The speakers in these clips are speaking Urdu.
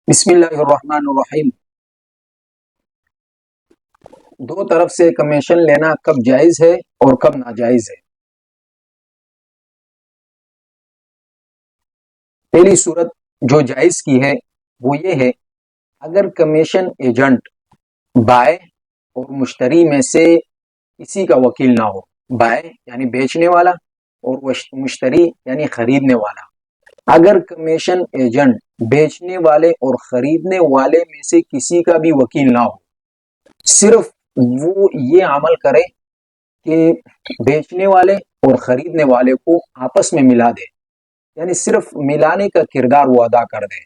بسم اللہ الرحمن الرحیم۔ دو طرف سے کمیشن لینا کب جائز ہے اور کب ناجائز ہے؟ پہلی صورت جو جائز کی ہے وہ یہ ہے، اگر کمیشن ایجنٹ بائے اور مشتری میں سے کسی کا وکیل نہ ہو، بائے یعنی بیچنے والا اور مشتری یعنی خریدنے والا، اگر کمیشن ایجنٹ بیچنے والے اور خریدنے والے میں سے کسی کا بھی وکیل نہ ہو، صرف وہ یہ عمل کرے کہ بیچنے والے اور خریدنے والے کو آپس میں ملا دے، یعنی صرف ملانے کا کردار وہ ادا کر دے،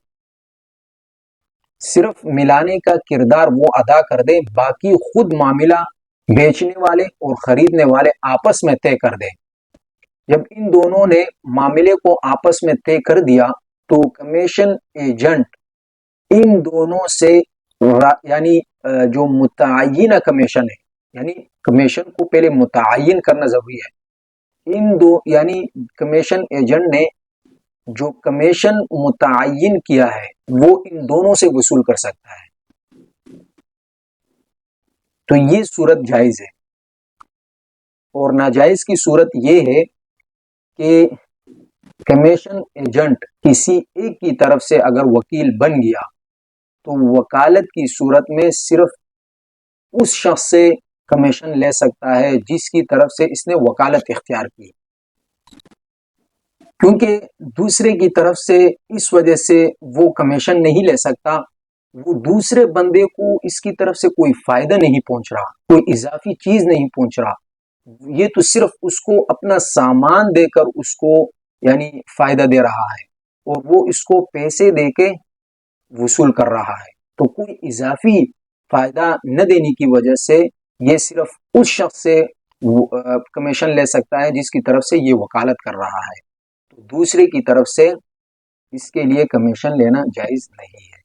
صرف ملانے کا کردار وہ ادا کر دے، باقی خود معاملہ بیچنے والے اور خریدنے والے آپس میں طے کر دے۔ جب ان دونوں نے معاملے کو آپس میں طے کر دیا تو کمیشن ایجنٹ ان دونوں سے یعنی جو متعینہ کمیشن ہے، یعنی کمیشن کو پہلے متعین کرنا ضروری ہے، ان دو یعنی کمیشن ایجنٹ نے جو کمیشن متعین کیا ہے وہ ان دونوں سے وصول کر سکتا ہے، تو یہ صورت جائز ہے۔ اور ناجائز کی صورت یہ ہے کہ کمیشن ایجنٹ کسی ایک کی طرف سے اگر وکیل بن گیا تو وکالت کی صورت میں صرف اس شخص سے کمیشن لے سکتا ہے جس کی طرف سے اس نے وکالت اختیار کی، کیونکہ دوسرے کی طرف سے اس وجہ سے وہ کمیشن نہیں لے سکتا، وہ دوسرے بندے کو اس کی طرف سے کوئی فائدہ نہیں پہنچ رہا، کوئی اضافی چیز نہیں پہنچ رہا، یہ تو صرف اس کو اپنا سامان دے کر اس کو یعنی فائدہ دے رہا ہے اور وہ اس کو پیسے دے کے وصول کر رہا ہے، تو کوئی اضافی فائدہ نہ دینے کی وجہ سے یہ صرف اس شخص سے کمیشن لے سکتا ہے جس کی طرف سے یہ وکالت کر رہا ہے، تو دوسرے کی طرف سے اس کے لیے کمیشن لینا جائز نہیں ہے۔